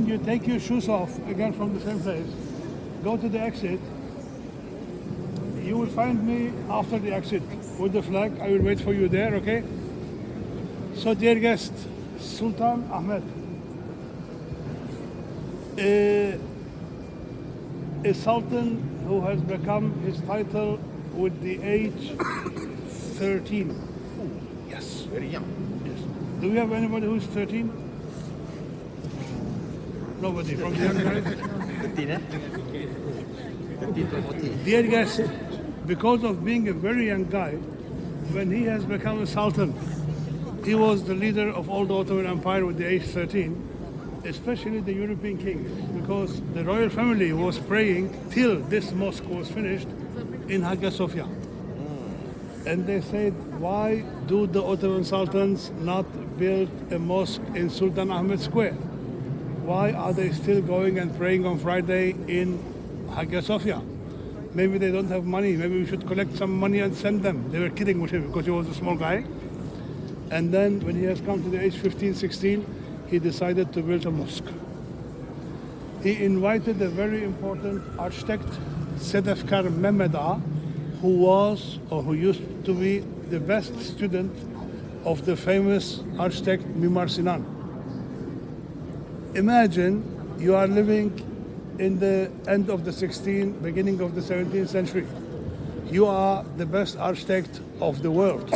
you take your shoes off, again from the same place, go to the exit, you will find me after the exit with the flag. I will wait for you there, okay? So dear guest, Sultan Ahmet, a sultan who has become his title with the age 13. Yes, very young. Yes. Do we have anybody who's 13? Nobody from the young guys? 13, eh? 13 to 14. Dear guest, because of being a very young guy, when he has become a sultan, he was the leader of all the Ottoman Empire with the age 13, especially the European kings, because the royal family was praying till this mosque was finished in Hagia Sophia. And they said, why do the Ottoman sultans not build a mosque in Sultan Ahmet Square? Why are they still going and praying on Friday in Hagia Sophia? Maybe they don't have money. Maybe we should collect some money and send them. They were kidding with him because he was a small guy. And then when he has come to the age 15, 16, he decided to build a mosque. He invited a very important architect, Sedefkar Mehmed Ağa, who was or who used to be the best student of the famous architect Mimar Sinan. Imagine you are living in the end of the 16th, beginning of the 17th century. You are the best architect of the world.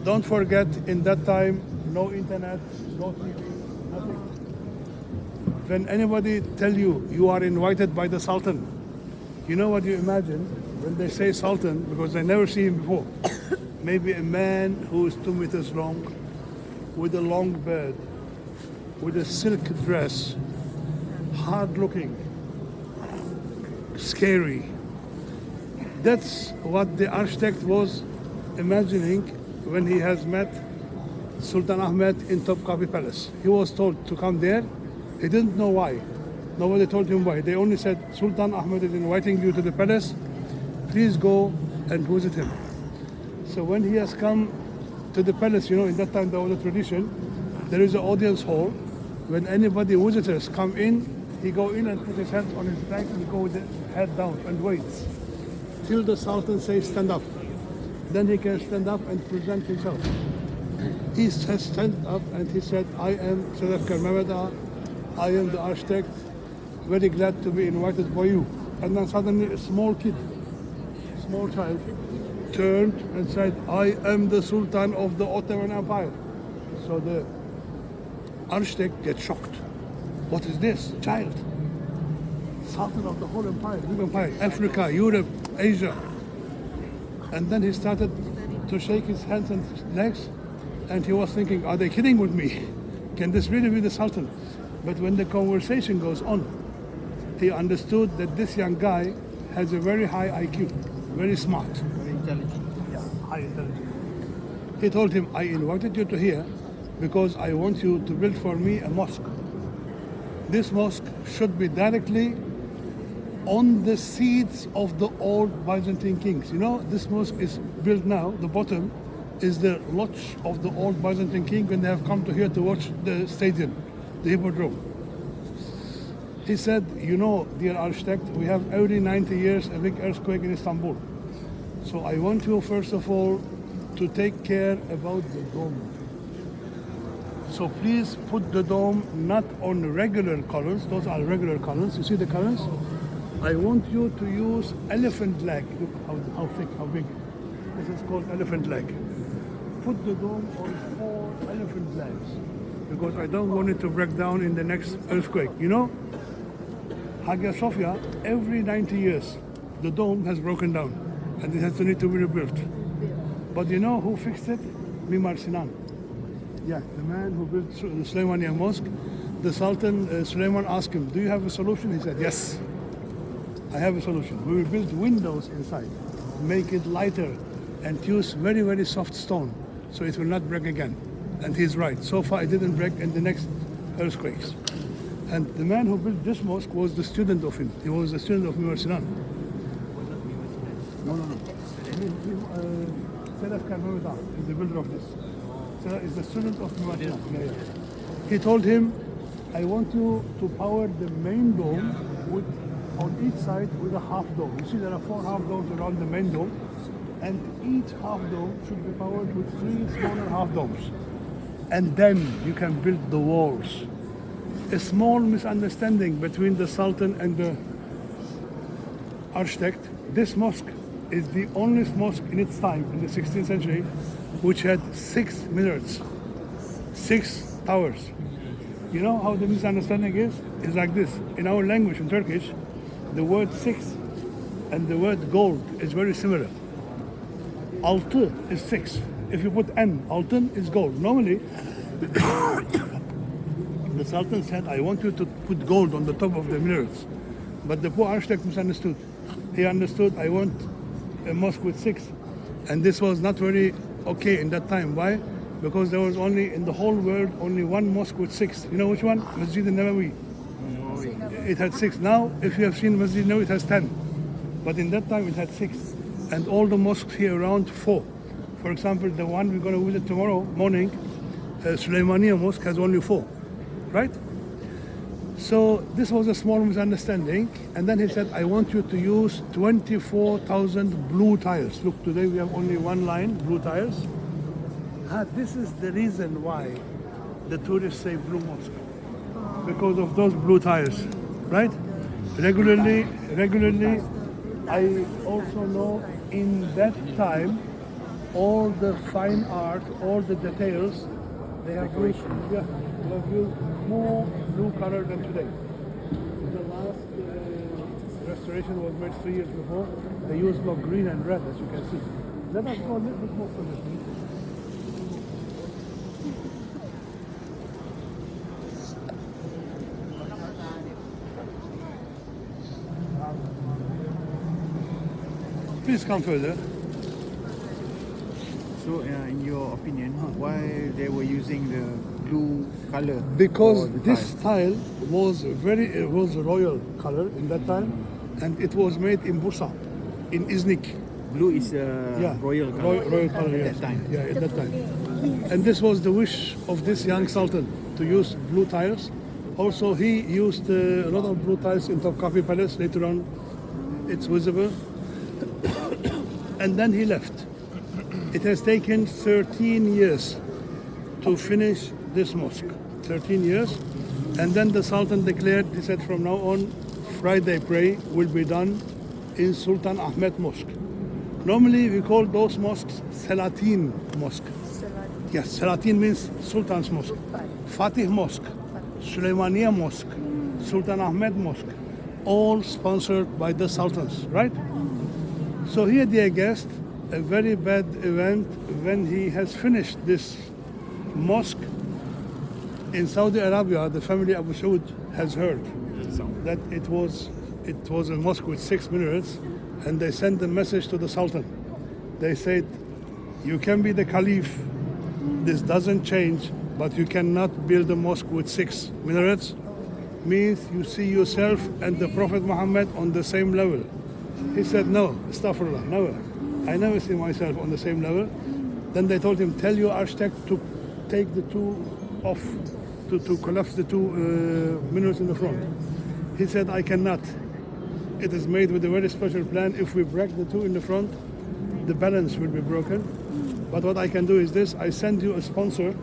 Don't forget, in that time, no internet, no TV, nothing. When anybody tell you you are invited by the Sultan, you know what you imagine when they say Sultan, because they never see him before. Maybe a man who is 2 meters long, with a long beard, with a silk dress, hard looking, scary. That's what the architect was imagining when he has met Sultan Ahmet in Topkapi Palace. He was told to come there. He didn't know why. Nobody told him why. They only said, Sultan Ahmet is inviting you to the palace. Please go and visit him. So when he has come to the palace, in that time there was a tradition, there is an audience hall. When anybody, visitors come in, he go in and put his hands on his back and go with the head down and waits till the Sultan says stand up. Then he can stand up and present himself. He has stand up and he said, I am Sedefkar Mehmed Ağa. I am the architect. Very glad to be invited by you. And then suddenly a small kid, small child, turned and said, I am the Sultan of the Ottoman Empire. So the architect gets shocked. What is this? Child. Sultan of the whole empire, big empire, Africa, Europe, Asia. And then he started to shake his hands and legs, and he was thinking, are they kidding with me? Can this really be the Sultan? But when the conversation goes on, he understood that this young guy has a very high IQ, very smart. Very intelligent. Yeah, high intelligence. He told him, I invited you to here because I want you to build for me a mosque. This mosque should be directly on the seats of the old Byzantine kings. This mosque is built now, the bottom is the lodge of the old Byzantine king when they have come to here to watch the stadium, the hippodrome. He said, dear architect, we have every 90 years a big earthquake in Istanbul. So I want you, first of all, to take care about the dome. So please put the dome not on regular columns. Those are regular columns. You see the columns? I want you to use elephant leg. Look how thick, how big. This is called elephant leg. Put the dome on 4 elephant legs because I don't want it to break down in the next earthquake. Hagia Sophia, every 90 years, the dome has broken down and it has to need to be rebuilt. But you know who fixed it? Mimar Sinan. Yeah, the man who built the Suleymaniye Mosque. The Sultan Suleiman asked him, do you have a solution? He said, yes, I have a solution. We will build windows inside, make it lighter, and use very, very soft stone, so it will not break again. And he's right. So far, it didn't break in the next earthquakes. And the man who built this mosque was the student of him. He was a student of Mimar Sinan. No. Sedefkar Mehmed Ağa is the builder of this. Is the student of Mimar Sinan. Yeah. He told him, I want you to power the main dome with, on each side with a half dome. You see there are 4 half domes around the main dome, and each half dome should be powered with 3 smaller half domes. And then you can build the walls. A small misunderstanding between the Sultan and the architect. This mosque is the only mosque in its time, in the 16th century, which had 6 minarets, 6 towers. You know how the misunderstanding is? It's like this. In our language, in Turkish, the word 6 and the word gold is very similar. Altı is 6. If you put N, altın is gold. Normally, the Sultan said, I want you to put gold on the top of the minarets. But the poor architect misunderstood. He understood, I want a mosque with 6. And this was not very okay in that time. Why? Because there was only, in the whole world, only one mosque with 6. You know which one? Masjid al-Nabawi. It had 6. Now, if you have seen Masjid al-Nabawi, it has 10. But in that time, it had 6. And all the mosques here around, 4. For example, the one we're going to visit tomorrow morning, Süleymaniye Mosque, has only 4. Right? So this was a small misunderstanding. And then he said, I want you to use 24,000 blue tiles. Look, today we have only one line, blue tiles. This is the reason why the tourists say blue mosque. Because of those blue tiles, right? Regularly, I also know in that time, all the fine art, all the details, they have used, more blue color than today. The last restoration was made 3 years before. They used more green and red, as you can see. Let us go a little bit more further, please. Please come further. So, in your opinion, why they were using the blue color? Because this tile was a royal color in that time, and it was made in Bursa, in Iznik. Blue is royal color. Royal color at yes. that time. Yeah, at that time. And this was the wish of this young sultan to use blue tiles. Also, he used a lot of blue tiles in Topkapi Palace. Later on, it's visible. And then he left. It has taken 13 years to finish this mosque. 13 years. And then the Sultan declared, he said, from now on, Friday prayer will be done in Sultan Ahmet Mosque. Normally we call those mosques Salatin Mosque. Yes, Salatin means Sultan's Mosque. Fatih Mosque, Süleymaniye Mosque, Sultan Ahmet Mosque, all sponsored by the Sultans, right? So here, dear guest, a very bad event when he has finished this mosque in Saudi Arabia. The family Abu Saud has heard that it was a mosque with 6 minarets, and they sent a message to the Sultan. They said, you can be the Caliph, this doesn't change, but you cannot build a mosque with 6 minarets. Means you see yourself and the Prophet Muhammad on the same level. He said, no, astaghfirullah, never. I never see myself on the same level. Then they told him, tell your architect to take the 2 off, to collapse the 2 minarets in the front. He said, I cannot. It is made with a very special plan. If we break the 2 in the front, the balance will be broken. But what I can do is this, I send you a sponsor.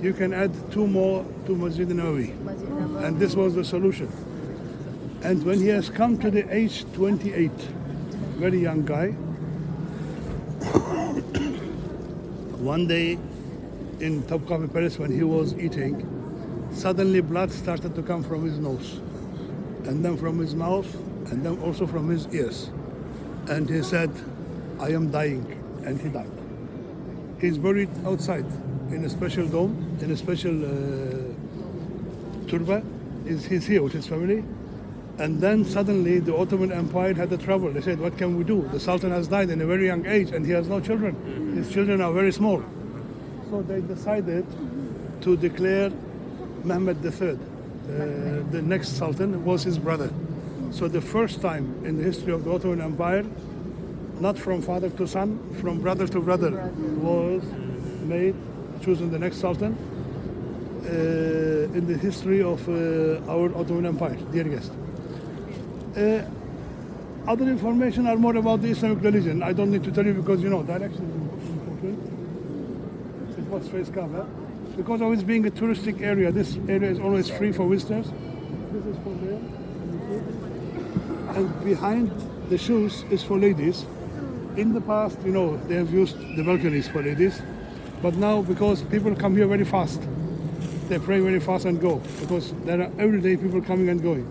You can add 2 more to Masjid al-Nabawi. And this was the solution. And when he has come to the age 28, very young guy, one day in Topkapi Palace when he was eating, suddenly blood started to come from his nose, and then from his mouth, and then also from his ears. And he said, I am dying, and he died. He's buried outside in a special dome, in a special turba. He's here with his family. And then suddenly the Ottoman Empire had a trouble. They said, what can we do? The Sultan has died in a very young age and he has no children. His children are very small. So they decided to declare Mehmed III, the next Sultan, was his brother. So the first time in the history of the Ottoman Empire, not from father to son, from brother to brother, was made, chosen the next Sultan. in the history of our Ottoman Empire, dear guest. Other information are more about the Islamic religion. I don't need to tell you because you know direction is important. It was face cover. Because of it being a touristic area, this area is always free for visitors. This is for them. And behind the shoes is for ladies. In the past, you know, they have used the balconies for ladies. But now, because people come here very fast, they pray very fast and go. Because there are everyday people coming and going.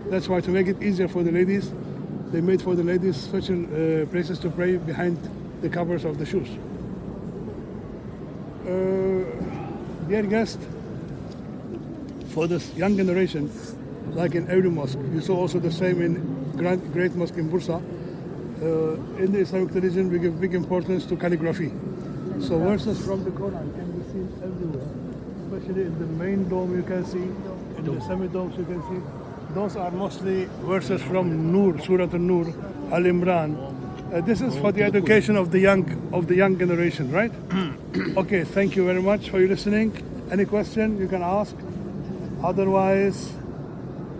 That's why, to make it easier for the ladies, they made for the ladies special places to pray behind the covers of the shoes. Dear guest, for this young generation, like in every mosque, you saw also the same in Great Mosque in Bursa. In the Islamic religion, we give big importance to calligraphy. So verses from the Quran can be seen everywhere, especially in the main dome you can see, in the semi-domes you can see. Those are mostly verses from Nur, Surah An-Nur, Al-Imran. This is for the education of the young generation, right? Okay, thank you very much for your listening. Any question you can ask. Otherwise,